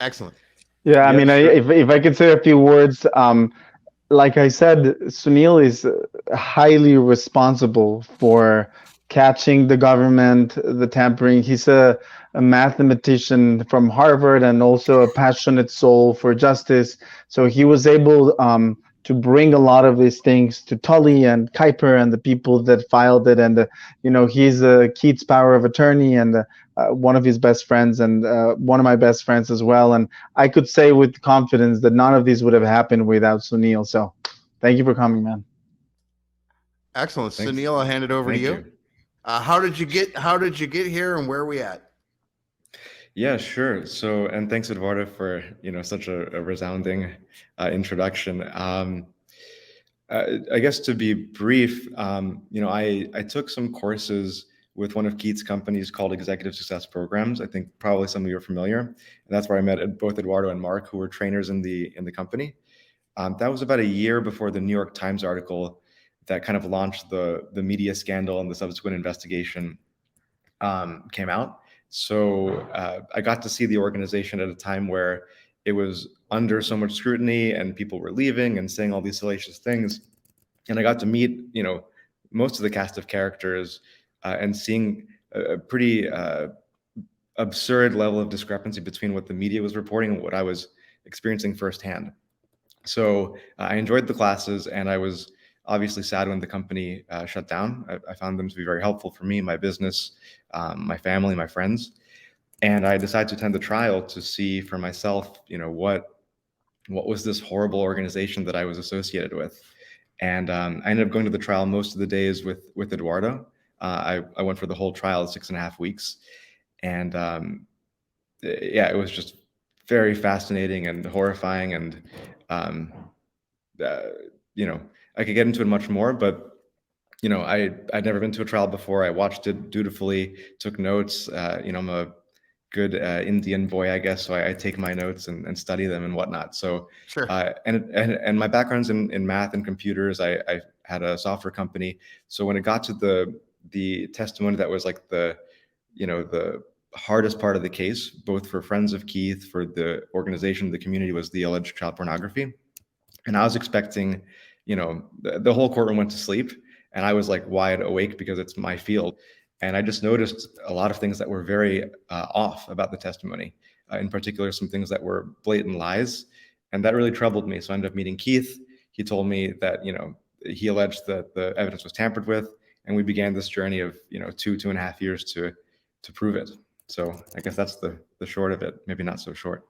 Excellent. Yeah, I Yeah, mean, sure. if I could say a few words, like I said, Sunil is highly responsible for catching the government, the tampering. He's a mathematician from Harvard and also a passionate soul for justice. So he was able to bring a lot of these things to Tully and Kuiper and the people that filed it. And, he's Keith's power of attorney and one of his best friends and one of my best friends as well. And I could say with confidence that none of these would have happened without Sunil. So thank you for coming, man. Excellent. Thanks. Sunil, I'll hand it over to Thank you. you. How did you get here and where are we at? Yeah, sure. So, and thanks, Eduardo, for such a resounding introduction. I guess to be brief, I took some courses with one of Keith's companies called Executive Success Programs. I think probably some of you are familiar, and that's where I met both Eduardo and Mark, who were trainers in the company. That was about a year before the New York Times article that kind of launched the media scandal and the subsequent investigation came out. So I got to see the organization at a time where it was under so much scrutiny and people were leaving and saying all these salacious things. And I got to meet, most of the cast of characters and seeing a pretty absurd level of discrepancy between what the media was reporting and what I was experiencing firsthand. So I enjoyed the classes, and I was obviously sad when the company shut down. I found them to be very helpful for me, my business, my family, my friends, and I decided to attend the trial to see for myself, what was this horrible organization that I was associated with. And I ended up going to the trial most of the days with Eduardo. I went for the whole trial, 6.5 weeks, and yeah, it was just very fascinating and horrifying, and um, uh, you know, I could get into it much more, but I'd never been to a trial before. I watched it dutifully, took notes. I'm a good Indian boy, I guess, so I take my notes and study them and whatnot. So, Sure. and my background's in math and computers. I had a software company, so when it got to the testimony that was like the hardest part of the case, both for friends of Keith, for the organization, the community, was the alleged child pornography. And I was expecting, the whole courtroom went to sleep, and I was like wide awake because it's my field. And I just noticed a lot of things that were very off about the testimony, in particular, some things that were blatant lies. And that really troubled me. So I ended up meeting Keith. He told me that, he alleged that the evidence was tampered with. And we began this journey of, 2.5 years to prove it. So I guess that's the short of it, maybe not so short.